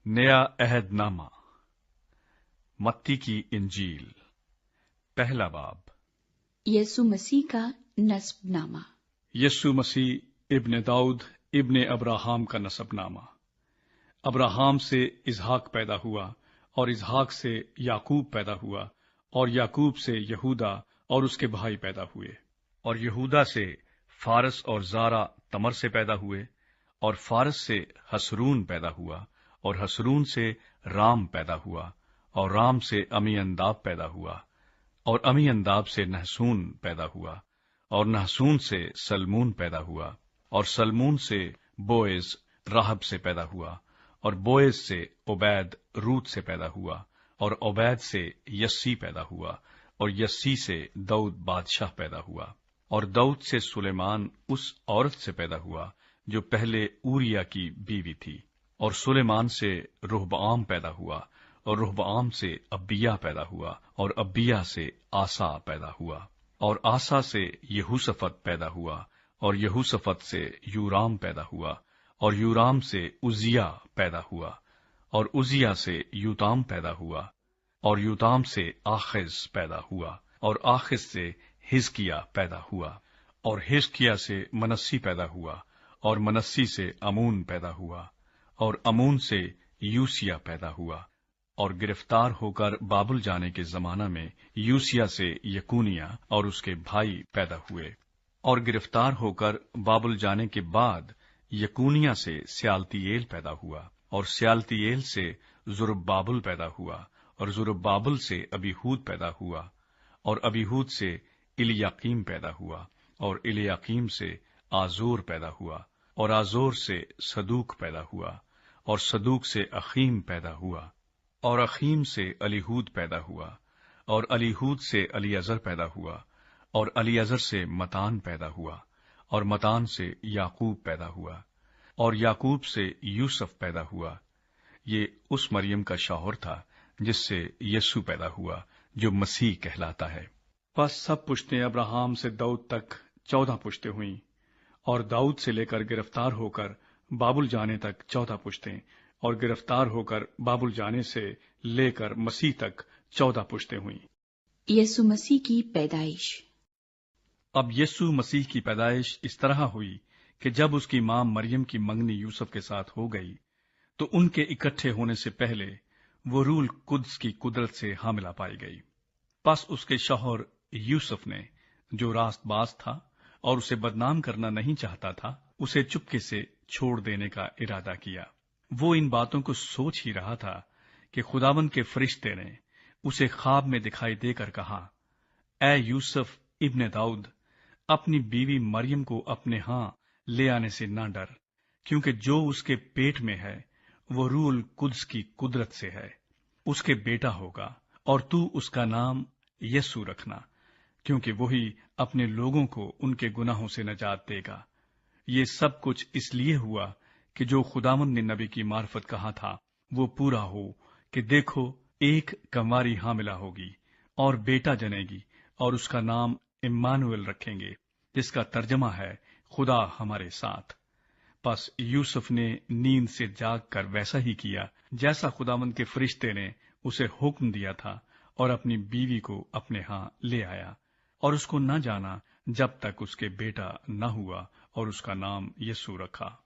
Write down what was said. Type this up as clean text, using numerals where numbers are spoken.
नया अहद नामा मत्ती की इंजील पहला बाब। यीशु मसीह का नस्बनामा। यीशु मसीह इब्ने दाऊद इब्ने अब्राहम का नसबनामा। अब्राहम से इसहाक पैदा हुआ और इसहाक से याकूब पैदा हुआ और याकूब से यहूदा और उसके भाई पैदा हुए और यहूदा से फारस और जारा तमर से पैदा हुए और फारस से हसरून पैदा हुआ और हसरून से राम पैदा हुआ और राम से अमीअंदाब पैदा हुआ और अमीअंदाब से नहसून पैदा हुआ और नहसून से सलमून पैदा हुआ और सलमून से बोएज राहब से पैदा हुआ और बोएज से ओबैद रूत से पैदा हुआ और ओबैद से यस्सी पैदा हुआ और यस्सी से दाऊद बादशाह पैदा हुआ और दाऊद से सुलेमान उस औरत से पैदा हुआ जो पहले ऊरिया की बीवी थी और सुलेमान से रोहबाम पैदा हुआ और रोहबाम से अब्बिया पैदा हुआ और अब्बिया से आसा पैदा हुआ और आसा से यहूसफत पैदा हुआ और यहूसफत से यूराम पैदा हुआ और यूराम से उजिया पैदा हुआ और उजिया से यूताम पैदा हुआ और यूताम से आखिज पैदा हुआ और आखिज से हिजकिया पैदा हुआ और हिजकिया से मनस्सी पैदा हुआ और मनस्सी से अमून पैदा हुआ और अमून से यूसिया पैदा हुआ और गिरफ्तार होकर बाबुल जाने के जमाना में यूसिया से यकूनिया और उसके भाई पैदा हुए और गिरफ्तार होकर बाबुल जाने के बाद यकूनिया से स्यालतीएल पैदा हुआ और स्यालतीएल से जुरब्बाबुल पैदा हुआ और जुरब्बाबुल से अबीहूद पैदा हुआ और अबीहूद से इलियाकीम पैदा हुआ और इलियाकीम से आजोर पैदा हुआ और आजोर से सदूक पैदा हुआ और सदूक से अखीम पैदा हुआ और अखीम से अलीहूद पैदा हुआ और अलीहूद से अलीअजर पैदा हुआ और अलीअजर से मतान पैदा हुआ और मतान से याकूब पैदा हुआ और याकूब से यूसुफ पैदा हुआ। ये उस मरियम का शौहर था जिससे यीशु पैदा हुआ जो मसीह कहलाता है। बस सब पुश्तें अब्राहम से दाऊद तक 14 पुश्तें हुईं और दाऊद से लेकर गिरफ्तार होकर बाबुल जाने तक 14 पुश्तें और गिरफ्तार होकर बाबुल जाने से लेकर मसीह तक 14 पुश्तें हुईं। यीशु मसीह की पैदाइश। अब यीशु मसीह की पैदाइश इस तरह हुई कि जब उसकी मां मरियम की मंगनी यूसुफ के साथ हो गई तो उनके इकट्ठे होने से पहले वो रूल कुद्स की कुदरत से हामिला पाई गई। बस उसके शौहर यूसुफ ने, जो रास्तबाज था और उसे बदनाम करना नहीं चाहता था, उसे चुपके से छोड़ देने का इरादा किया। वो इन बातों को सोच ही रहा था कि खुदावंद के फरिश्ते ने उसे ख्वाब में दिखाई देकर कहा, ऐ यूसुफ इब्ने दाऊद, अपनी बीवी मरियम को अपने हां ले आने से ना डर, क्योंकि जो उसके पेट में है वो रूल कुद्स की कुदरत से है। उसके बेटा होगा और तू उसका नाम यीशु रखना, क्योंकि वही अपने लोगों को उनके गुनाहों से नजात देगा। ये सब कुछ इसलिए हुआ कि जो खुदावंद ने नबी की मार्फत कहा था वो पूरा हो कि देखो, एक कंवारी हामिला होगी और बेटा जनेगी और उसका नाम इम्मानुएल रखेंगे, जिसका तर्जमा है खुदा हमारे साथ। बस यूसुफ ने नींद से जाग कर वैसा ही किया जैसा खुदावंद के फरिश्ते ने उसे हुक्म दिया था और अपनी बीवी को अपने हां ले आया और उसको न जाना जब तक उसके बेटा न हुआ और उसका नाम यीशु रखा।